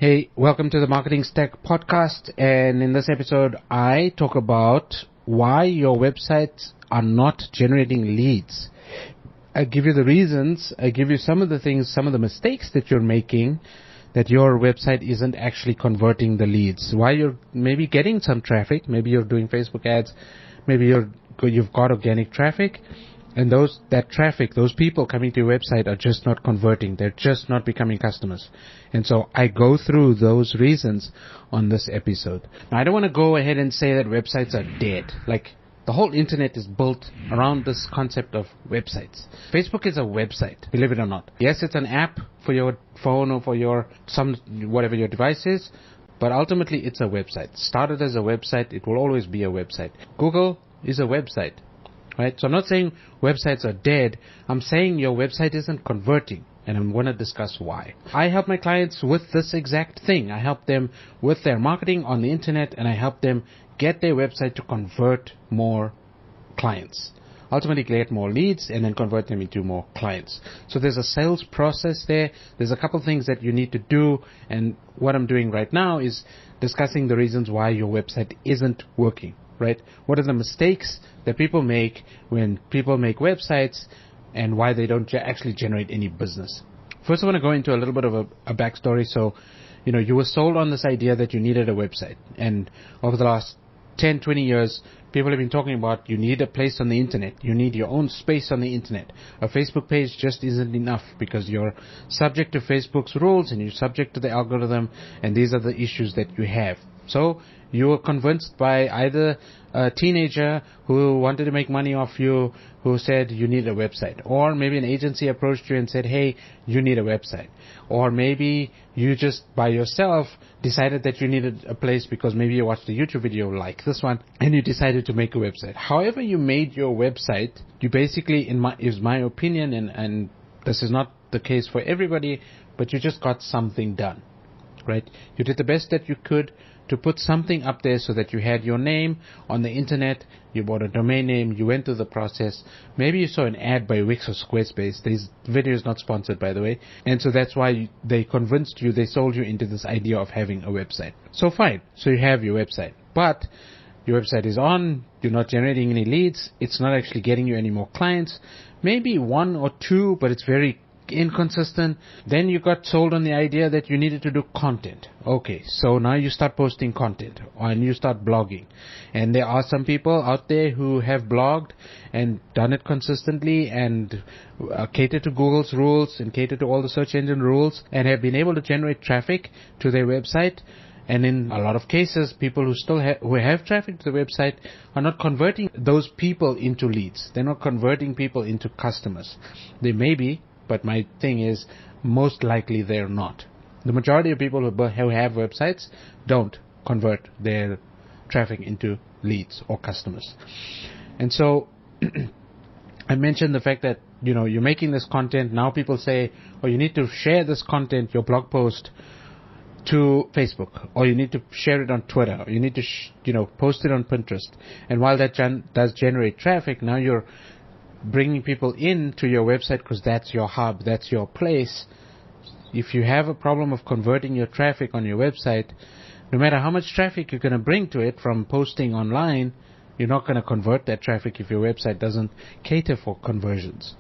Hey, welcome to the Marketing Stack podcast, and in this episode I talk about why your websites are not generating leads. I give you the reasons, I give you some of the things, some of the mistakes that you're making, that your website isn't actually converting the leads. Why you're maybe getting some traffic, maybe you're doing Facebook ads, maybe you've got organic traffic, and that traffic, those people coming to your website are just not converting. They're just not becoming customers. And so I go through those reasons on this episode. Now, I don't want to go ahead and say that websites are dead. Like, the whole internet is built around this concept of websites. Facebook is a website, believe it or not. Yes, it's an app for your phone or for whatever your device is, but ultimately it's a website. Started as a website, it will always be a website. Google is a website. Right? So I'm not saying websites are dead. I'm saying your website isn't converting, and I'm going to discuss why. I help my clients with this exact thing. I help them with their marketing on the internet, and I help them get their website to convert more clients. Ultimately get more leads and then convert them into more clients. So there's a sales process there. There's a couple things that you need to do, and what I'm doing right now is discussing the reasons why your website isn't working. Right? What are the mistakes that people make when people make websites, and why they don't actually generate any business? First, I want to go into a little bit of a backstory. So, you were sold on this idea that you needed a website. And over the last 10, 20 years, people have been talking about you need a place on the internet. You need your own space on the internet. A Facebook page just isn't enough because you're subject to Facebook's rules and you're subject to the algorithm, and these are the issues that you have. So you were convinced by either a teenager who wanted to make money off you, who said you need a website, or maybe an agency approached you and said, hey, you need a website, or maybe you just by yourself decided that you needed a place because maybe you watched a YouTube video like this one and you decided to make a website. However you made your website, you basically, is my opinion, and this is not the case for everybody, but you just got something done. Right? You did the best that you could to put something up there so that you had your name on the internet. You bought a domain name. You went through the process. Maybe you saw an ad by Wix or Squarespace. This video is not sponsored, by the way. And so that's why they convinced you, they sold you into this idea of having a website. So fine. So you have your website. But your website is on. You're not generating any leads. It's not actually getting you any more clients. Maybe one or two, but it's very inconsistent. Then you got sold on the idea that you needed to do content. Okay, so now you start posting content and you start blogging. And there are some people out there who have blogged and done it consistently and cater to Google's rules and cater to all the search engine rules and have been able to generate traffic to their website. And in a lot of cases, people who have traffic to the website are not converting those people into leads. They're not converting people into customers. They may be, but my thing is, most likely they're not. The majority of people who have websites don't convert their traffic into leads or customers. And so I mentioned the fact that, you're making this content. Now people say, oh, you need to share this content, your blog post, to Facebook, or you need to share it on Twitter, or you need to, post it on Pinterest. And while that does generate traffic, now you're bringing people into your website because that's your hub, that's your place. If you have a problem of converting your traffic on your website, no matter how much traffic you're going to bring to it from posting online, you're not going to convert that traffic if your website doesn't cater for conversions.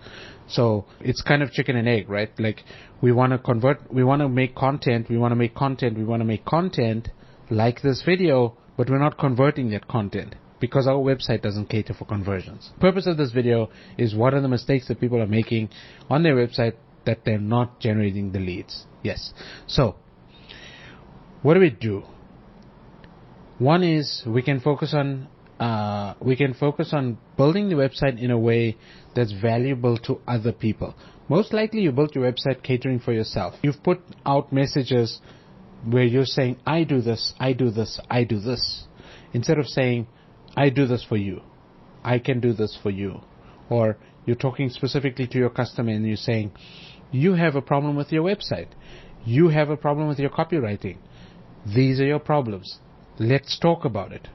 So it's kind of chicken and egg, right? Like, we want to convert, we want to make content like this video, but we're not converting that content because our website doesn't cater for conversions. The purpose of this video is what are the mistakes that people are making on their website that they're not generating the leads. Yes. So, what do? One is we can focus on building the website in a way that's valuable to other people. Most likely you built your website catering for yourself. You've put out messages where you're saying, I do this, I do this, I do this, instead of saying, I do this for you. I can do this for you. Or you're talking specifically to your customer and you're saying, you have a problem with your website. You have a problem with your copywriting. These are your problems. Let's talk about it.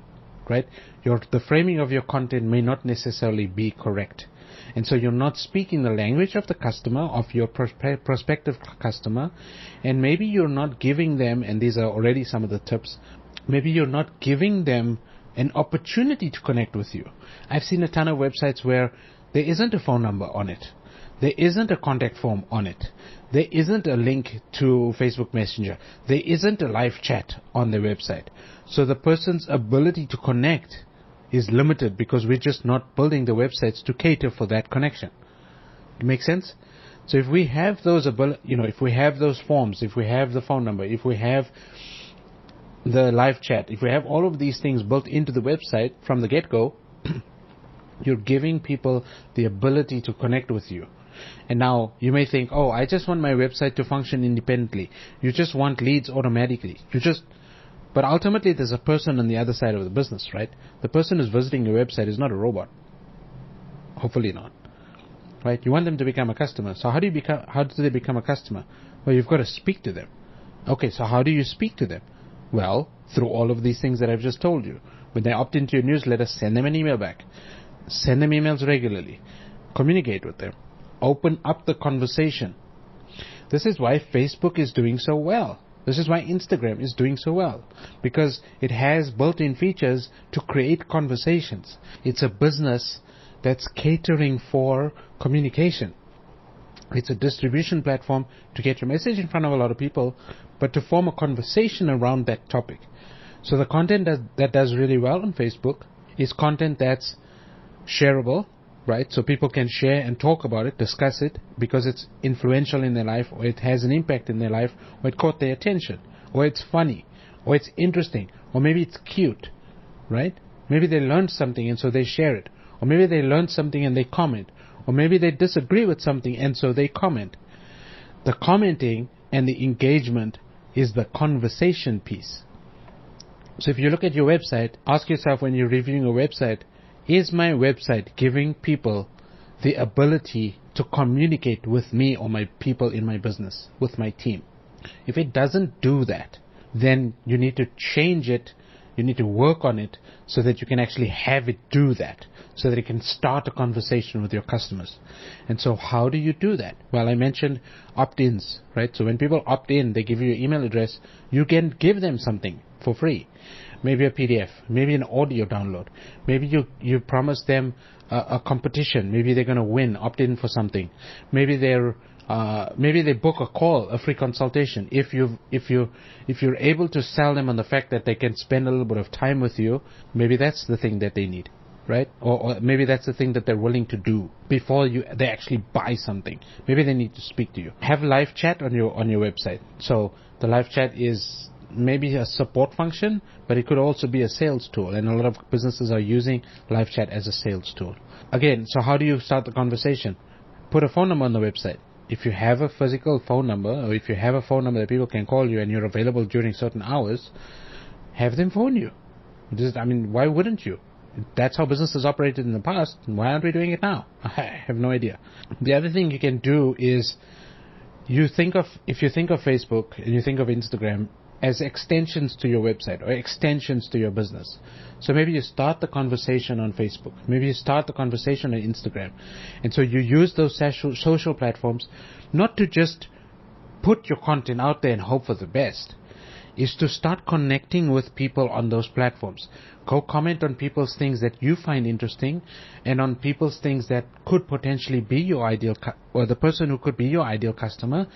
Right? The framing of your content may not necessarily be correct. And so you're not speaking the language of the customer, of your prospective customer, and maybe you're not giving them, and these are already some of the tips, maybe you're not giving them an opportunity to connect with you. I've seen a ton of websites where there isn't a phone number on it. There isn't a contact form on it. There isn't a link to Facebook Messenger. There isn't a live chat on the website. So the person's ability to connect is limited because we're just not building the websites to cater for that connection. It makes sense? So if we have those if we have those forms, if we have the phone number, if we have the live chat, if we have all of these things built into the website from the get-go, you're giving people the ability to connect with you. And now you may think, oh, I just want my website to function independently. You just want leads automatically. But ultimately there's a person on the other side of the business, right? The person who's visiting your website is not a robot. Hopefully not. Right? You want them to become a customer. So how do they become a customer? Well, you've got to speak to them. Okay, so how do you speak to them? Well, through all of these things that I've just told you. When they opt into your newsletter, send them an email back. Send them emails regularly. Communicate with them. Open up the conversation. This is why Facebook is doing so well. This is why Instagram is doing so well. Because it has built-in features to create conversations. It's a business that's catering for communication. It's a distribution platform to get your message in front of a lot of people, but to form a conversation around that topic. So the content that does really well on Facebook is content that's shareable, right? So people can share and talk about it, discuss it, because it's influential in their life, or it has an impact in their life, or it caught their attention, or it's funny, or it's interesting, or maybe it's cute, right? Maybe they learned something and so they share it, or maybe they learned something and they comment, or maybe they disagree with something and so they comment. The commenting and the engagement is the conversation piece. So if you look at your website, ask yourself when you're reviewing a website, is my website giving people the ability to communicate with me or my people in my business, with my team? If it doesn't do that, then you need to change it. You need to work on it so that you can actually have it do that, so that it can start a conversation with your customers. And so how do you do that? Well, I mentioned opt-ins, right? So when people opt in, they give you your email address. You can give them something for free. Maybe a PDF, maybe an audio download. Maybe you promise them a competition. Maybe they're going to win, opt in for something. Maybe they book a call, a free consultation. If you're able to sell them on the fact that they can spend a little bit of time with you, maybe that's the thing that they need, right? Or maybe that's the thing that they're willing to do before they actually buy something. Maybe they need to speak to you. Have live chat on your website. So the live chat is maybe a support function, but it could also be a sales tool, and a lot of businesses are using live chat as a sales tool. Again, so how do you start the conversation? Put a phone number on the website. If you have a physical phone number, or if you have a phone number that people can call you and you're available during certain hours, have them phone you. Why wouldn't you? That's how businesses operated in the past. Why aren't we doing it now? I have no idea. The other thing you can do is if you think of Facebook and you think of Instagram as extensions to your website or extensions to your business. So maybe you start the conversation on Facebook. Maybe you start the conversation on Instagram. And so you use those social platforms not to just put your content out there and hope for the best. Is to start connecting with people on those platforms. Go comment on people's things that you find interesting and on people's things that could potentially be your ideal or the person who could be your ideal customer.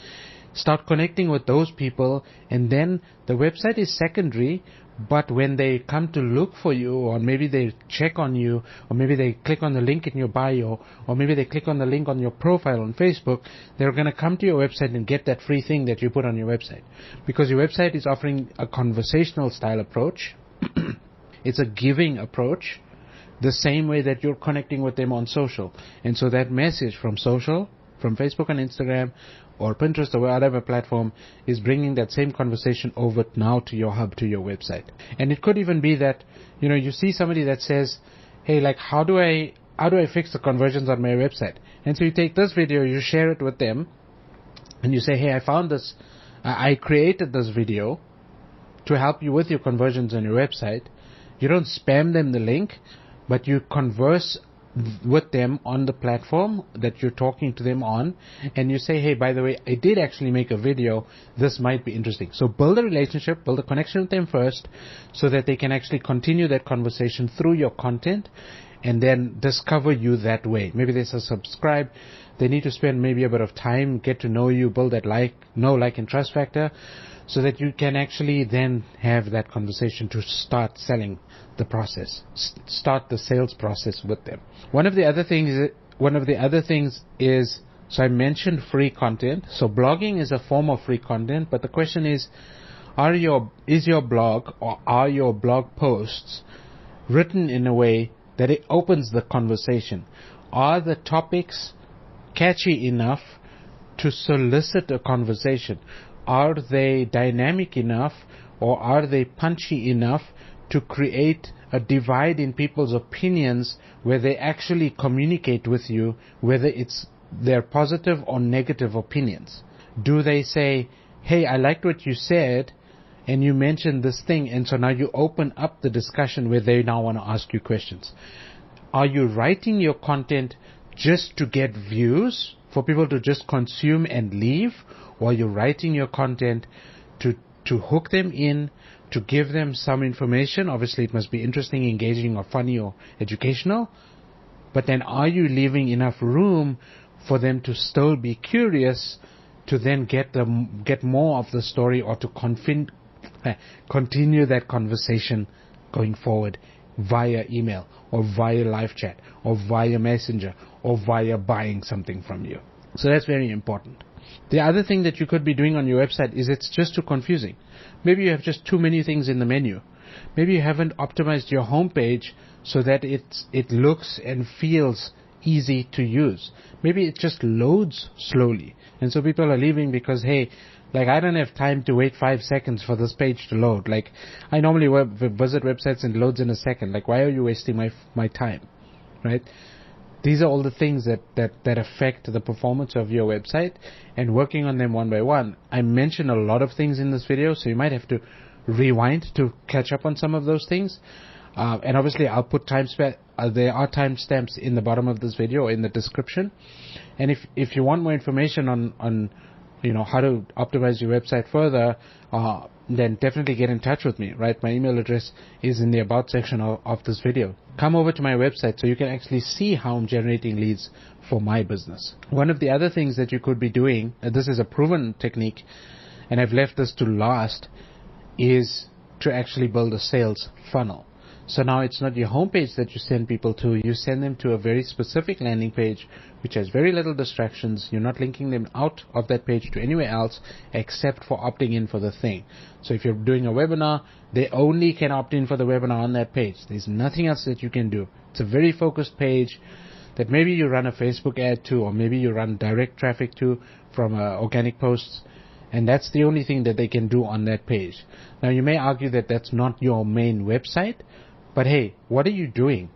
Start connecting with those people, and then the website is secondary, but when they come to look for you, or maybe they check on you, or maybe they click on the link in your bio, or maybe they click on the link on your profile on Facebook, they're going to come to your website and get that free thing that you put on your website. Because your website is offering a conversational style approach. It's a giving approach, the same way that you're connecting with them on social. And so that message from social, from Facebook and Instagram, or Pinterest or whatever platform, is bringing that same conversation over now to your hub, to your website. And it could even be that, you see somebody that says, hey, like, how do I fix the conversions on my website? And so you take this video, you share it with them, and you say, hey, I found this, I created this video to help you with your conversions on your website. You don't spam them the link, but you converse with them on the platform that you're talking to them on, and you say, hey, by the way, I did actually make a video, this might be interesting. So build a relationship, build a connection with them first, so that they can actually continue that conversation through your content, and then discover you that way. Maybe they say subscribe, they need to spend maybe a bit of time, get to know you, build that like and trust factor, so that you can actually then have that conversation to start selling the process, start the sales process with them. One of the other things is, so I mentioned free content. So blogging is a form of free content, but the question is your blog, or are your blog posts written in a way that it opens the conversation? Are the topics catchy enough to solicit a conversation? Are they dynamic enough, or are they punchy enough to create a divide in people's opinions where they actually communicate with you, whether it's their positive or negative opinions? Do they say, hey, I liked what you said, and you mentioned this thing, and so now you open up the discussion where they now want to ask you questions? Are you writing your content just to get views, for people to just consume and leave, or you're writing your content to hook them in, to give them some information? Obviously, it must be interesting, engaging, or funny, or educational. But then are you leaving enough room for them to still be curious, to then get more of the story, or to continue that conversation going forward via email, or via live chat, or via messenger, or via buying something from you? So that's very important. The other thing that you could be doing on your website is it's just too confusing. Maybe you have just too many things in the menu. Maybe you haven't optimized your homepage so that it looks and feels easy to use. Maybe it just loads slowly, and so people are leaving because, hey, like, I don't have time to wait 5 seconds for this page to load. Like, I normally visit websites and it loads in a second. Like, why are you wasting my time, right? These are all the things that affect the performance of your website, and working on them one by one. I mentioned a lot of things in this video, so you might have to rewind to catch up on some of those things. And obviously, I'll put there are timestamps in the bottom of this video, or in the description. And if you want more information on how to optimize your website further, then definitely get in touch with me, right? My email address is in the about section of this video. Come over to my website so you can actually see how I'm generating leads for my business. One of the other things that you could be doing, this is a proven technique, and I've left this to last, is to actually build a sales funnel. So now it's not your homepage that you send people to. You send them to a very specific landing page which has very little distractions. You're not linking them out of that page to anywhere else except for opting in for the thing. So if you're doing a webinar, they only can opt in for the webinar on that page. There's nothing else that you can do. It's a very focused page that maybe you run a Facebook ad to, or maybe you run direct traffic to from organic posts. And that's the only thing that they can do on that page. Now, you may argue that that's not your main website, but hey, what are you doing?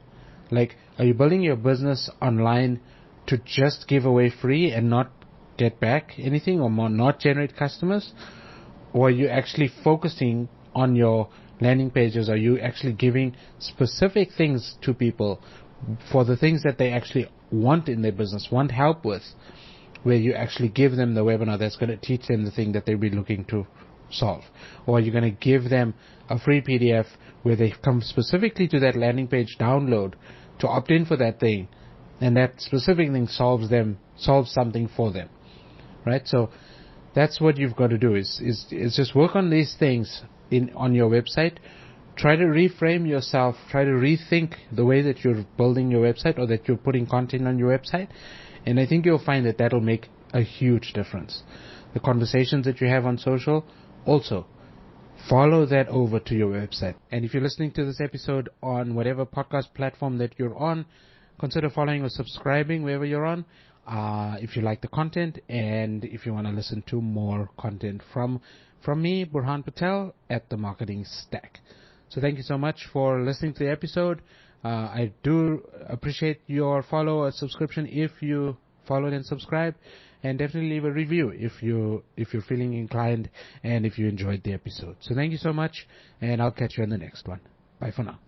Like, are you building your business online to just give away free and not get back anything, or not generate customers? Or are you actually focusing on your landing pages? Are you actually giving specific things to people for the things that they actually want in their business, want help with, where you actually give them the webinar that's going to teach them the thing that they'll be looking to solve? Or are you going to give them a free PDF where they come specifically to that landing page download to opt in for that thing, and that specific thing solves something for them, right? So that's what you've got to do, is just work on these things on your website. Try to reframe yourself, try to rethink the way that you're building your website, or that you're putting content on your website, and I think you'll find that that'll make a huge difference. The conversations that you have on social, also follow that over to your website. And if you're listening to this episode on whatever podcast platform that you're on, consider following or subscribing wherever you're on, if you like the content, and if you want to listen to more content from me, Burhan Patel, at The Marketing Stack. So thank you so much for listening to the episode. I do appreciate your follow or subscription if you followed and subscribed, and definitely leave a review if you're feeling inclined and if you enjoyed the episode. So thank you so much, and I'll catch you in the next one. Bye for now.